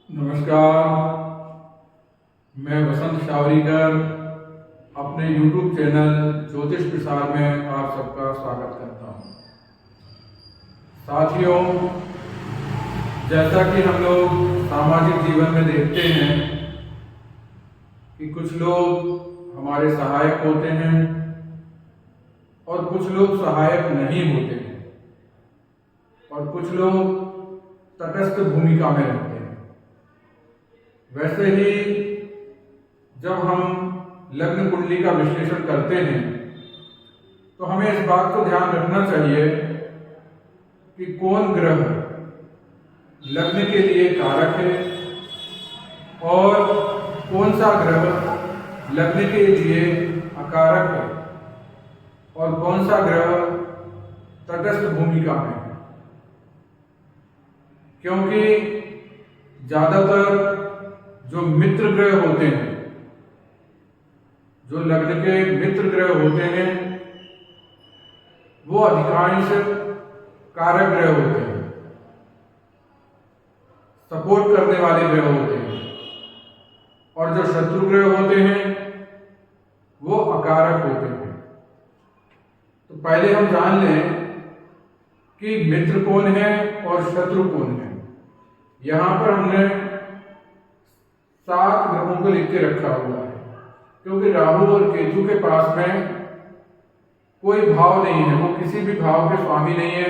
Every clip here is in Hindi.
नमस्कार। मैं वसंत शावरीकर अपने YouTube चैनल ज्योतिष प्रसार में आप सबका स्वागत करता हूँ। साथियों, जैसा कि हम लोग सामाजिक जीवन में देखते हैं कि कुछ लोग हमारे सहायक होते हैं और कुछ लोग सहायक नहीं होते हैं और कुछ लोग तटस्थ भूमिका में रहते हैं। वैसे ही जब हम लग्न कुंडली का विश्लेषण करते हैं तो हमें इस बात को ध्यान रखना चाहिए कि कौन ग्रह लग्न के लिए कारक है और कौन सा ग्रह लग्न के लिए अकारक है और कौन सा ग्रह तटस्थ भूमिका में है। क्योंकि ज्यादातर जो मित्र ग्रह होते हैं, जो लग्न के मित्र ग्रह होते हैं, वो अधिकांश कारक ग्रह होते हैं, सपोर्ट करने वाले ग्रह होते हैं, और जो शत्रु ग्रह होते हैं वो अकारक होते हैं। तो पहले हम जान लें कि मित्र कौन है और शत्रु कौन है। यहां पर हमने 7 ग्रहों को लिख के रखा हुआ है, क्योंकि राहु और केतु के पास में कोई भाव नहीं है, वो किसी भी भाव के स्वामी नहीं है,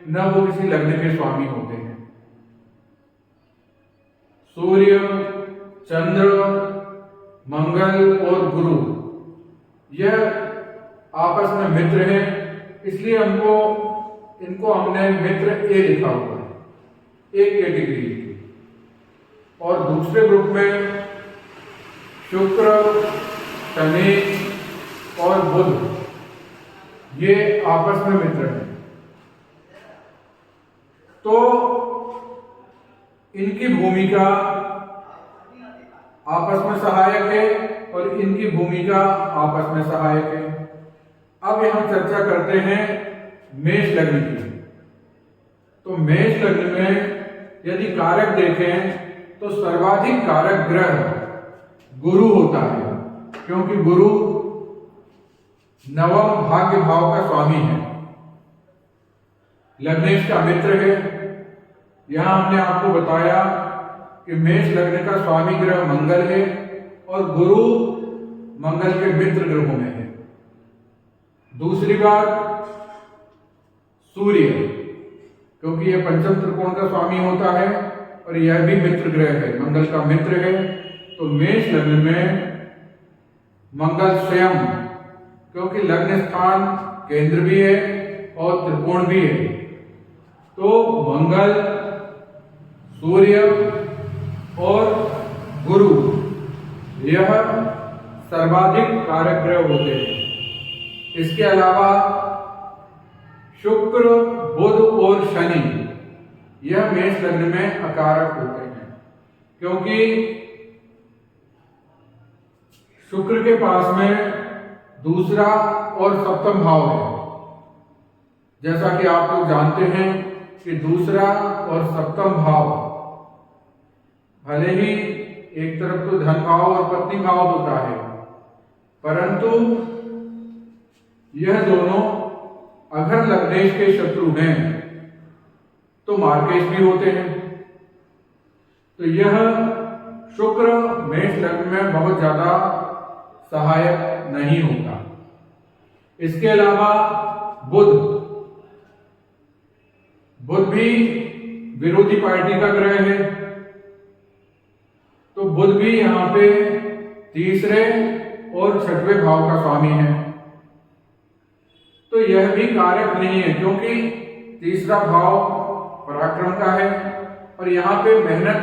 न वो किसी लग्न के स्वामी होते हैं। सूर्य, चंद्र, मंगल और गुरु यह आपस में मित्र हैं, इसलिए इनको हमने मित्र ए लिखा हुआ है, एक कैटेगरी। और दूसरे ग्रुप में शुक्र, शनि और बुध ये आपस में मित्र हैं। तो इनकी भूमिका आपस में सहायक है और इनकी भूमिका आपस में सहायक है। अब यहां चर्चा करते हैं मेष लग्न की। तो मेष लग्न में यदि कारक देखें तो सर्वाधिक कारक ग्रह गुरु होता है, क्योंकि गुरु नवम भाग्य भाव का स्वामी है, लग्नेश का मित्र है। यहां हमने आपको बताया कि मेष लग्न का स्वामी ग्रह मंगल है और गुरु मंगल के मित्र ग्रहों में है। दूसरी बात, सूर्य, क्योंकि यह पंचम त्रिकोण का स्वामी होता है और यह भी मित्र ग्रह है, मंगल का मित्र है। तो मेष लग्न में मंगल स्वयं, क्योंकि लग्न स्थान केंद्र भी है और त्रिकोण भी है, तो मंगल, सूर्य और गुरु यह सर्वाधिक कारक ग्रह होते हैं। इसके अलावा शुक्र, बुध और शनि यह मेष लग्न में अकारक होते हैं, क्योंकि शुक्र के पास में दूसरा और सप्तम भाव है। जैसा कि आप लोग जानते हैं कि दूसरा और सप्तम भाव भले ही एक तरफ तो धन भाव और पत्नी भाव होता है, परंतु यह दोनों अगर लग्नेश के शत्रु हैं तो मार्केश भी होते हैं। तो यह शुक्र मेष लग्न में बहुत ज्यादा सहायक नहीं होता। इसके अलावा बुध भी विरोधी पार्टी का ग्रह है, तो बुध भी यहां पे तीसरे और छठवें भाव का स्वामी है। तो यह भी कारक नहीं है, क्योंकि तीसरा भाव पराक्रम का है और यहाँ पे मेहनत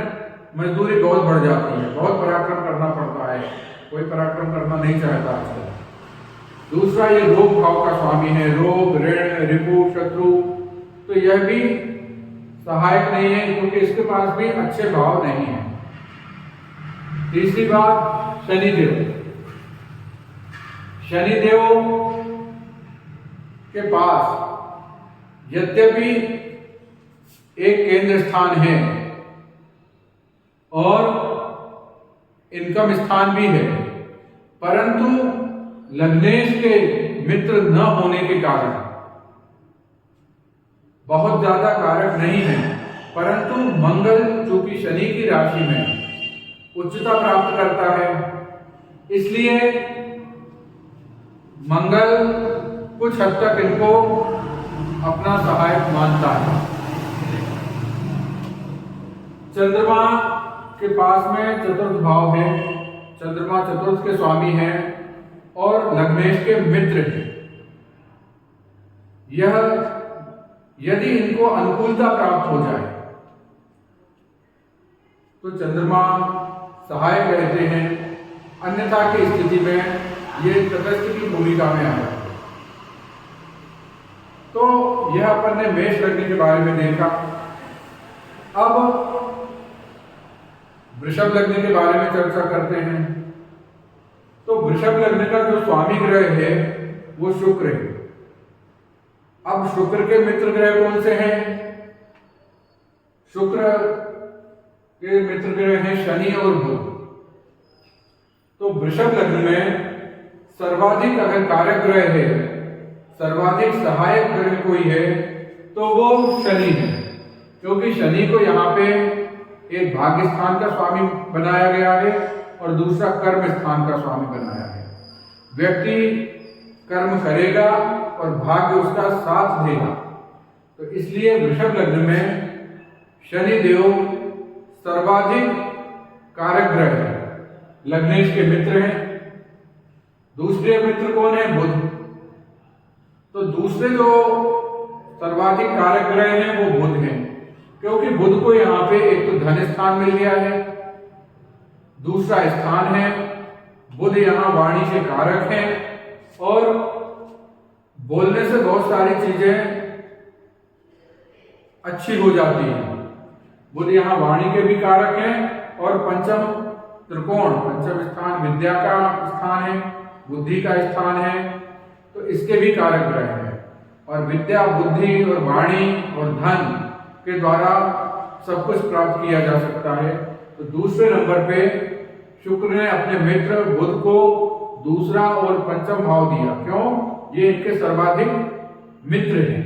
मजदूरी बहुत बढ़ जाती है, बहुत पराक्रम करना पड़ता है, कोई पराक्रम करना नहीं चाहता आजकल। दूसरा, ये रोग भाव का स्वामी है, रोग, ऋण, रिपु, शत्रु, तो यह भी सहायक नहीं है, क्योंकि इसके पास भी अच्छे भाव नहीं है। तीसरी बात, शनिदेव के पास यद्यपि एक केंद्र स्थान है और इनकम स्थान भी है, परंतु लग्नेश के मित्र न होने के कारण बहुत ज्यादा कारक नहीं है, परंतु मंगल चूंकि शनि की राशि में उच्चता प्राप्त करता है, इसलिए मंगल कुछ हद तक इनको अपना सहायक मानता है। चंद्रमा के पास में चतुर्थ भाव है, चंद्रमा चतुर्थ के स्वामी हैं और लग्नेश के मित्र हैं। यह यदि इनको अनुकूलता प्राप्त हो जाए तो चंद्रमा सहायक रहते हैं, अन्यथा की स्थिति में ये तटस्थ की भूमिका में आ जाते हैं। तो यह अपन ने मेष लग्न के बारे में देखा। अब वृषभ लग्न के बारे में चर्चा करते हैं। तो वृषभ लग्न का जो स्वामी ग्रह है वो शुक्र है। अब शुक्र के मित्र ग्रह कौन से हैं? शुक्र के मित्र ग्रह हैं शनि और बुध। तो वृषभ लग्न में सर्वाधिक अगर कारक ग्रह है, सर्वाधिक सहायक ग्रह कोई है तो वो शनि है, क्योंकि शनि को यहाँ पे एक भाग्य स्थान का स्वामी बनाया गया है और दूसरा कर्म स्थान का स्वामी बनाया है। व्यक्ति कर्म करेगा और भाग्य उसका साथ देगा। तो इसलिए वृषभ लग्न में शनि देव सर्वाधिक कारक ग्रह है, लग्नेश के मित्र हैं। दूसरे मित्र कौन है? बुध। तो दूसरे जो सर्वाधिक कारक ग्रह हैं वो बुध हैं, क्योंकि बुध को यहाँ पे एक तो धन स्थान मिल गया है, दूसरा स्थान है। बुध यहाँ वाणी से कारक है और बोलने से बहुत सारी चीजें अच्छी हो जाती हैं। बुध यहाँ वाणी के भी कारक हैं और पंचम त्रिकोण, पंचम स्थान विद्या का स्थान है, बुद्धि का स्थान है, तो इसके भी कारक ग्रह हैं। और विद्या, बुद्धि और वाणी और धन के द्वारा सब कुछ प्राप्त किया जा सकता है। तो दूसरे नंबर पे शुक्र ने अपने मित्र बुध को दूसरा और पंचम भाव दिया। क्यों? ये इनके सर्वाधिक मित्र हैं।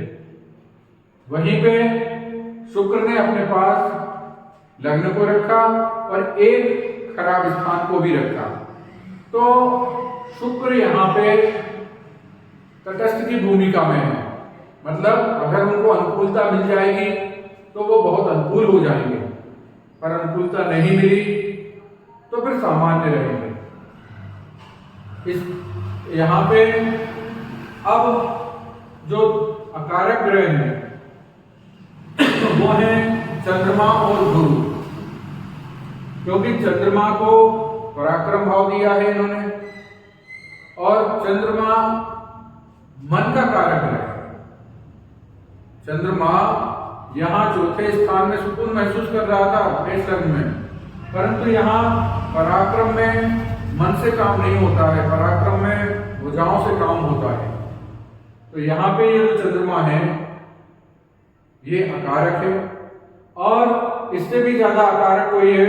वहीं पे शुक्र ने अपने पास लग्न को रखा और एक खराब स्थान को भी रखा। तो शुक्र यहाँ पे तटस्थ की भूमिका में है, मतलब अगर उनको अनुकूलता मिल जाएगी तो वो बहुत अनुकूल हो जाएंगे, पर अनुकूलता नहीं मिली तो फिर सामान्य रहेंगे। इस यहाँ पे अब जो अकारक ग्रह हैं वो है चंद्रमा और गुरु, क्योंकि चंद्रमा को पराक्रम भाव दिया है इन्होंने और चंद्रमा मन का कारक है। चंद्रमा यहाँ चौथे स्थान में सुकून महसूस कर रहा था मेष लग्न में, परंतु यहाँ पराक्रम में मन से काम नहीं होता है, पराक्रम में भुजाओं से काम होता है। तो यहाँ पे ये जो चंद्रमा है ये अकारक है, और इससे भी ज्यादा अकारक कोई है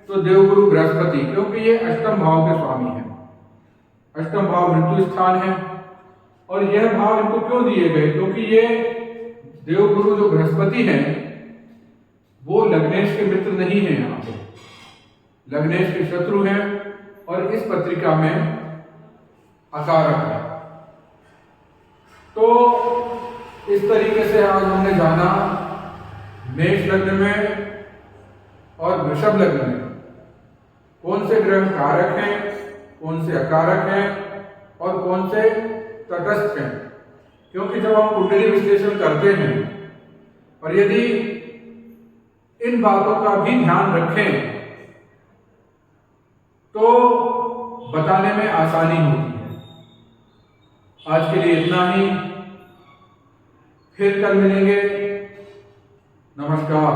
तो देवगुरु बृहस्पति, क्योंकि ये अष्टम भाव के स्वामी है। अष्टम भाव मृत्यु स्थान है और यह भाव इनको क्यों दिए गए? क्योंकि ये देवगुरु जो बृहस्पति हैं वो लग्नेश के मित्र नहीं है, यहाँ पे लग्नेश के शत्रु हैं और इस पत्रिका में अकारक है। तो इस तरीके से आज हमने जाना मेष लग्न में और वृषभ लग्न में कौन से ग्रह कारक हैं, कौन से अकारक हैं और कौन से तटस्थ हैं। क्योंकि जब हम कुंडली विश्लेषण करते हैं और यदि इन बातों का भी ध्यान रखें तो बताने में आसानी होती है। आज के लिए इतना ही, फिर कल मिलेंगे। नमस्कार।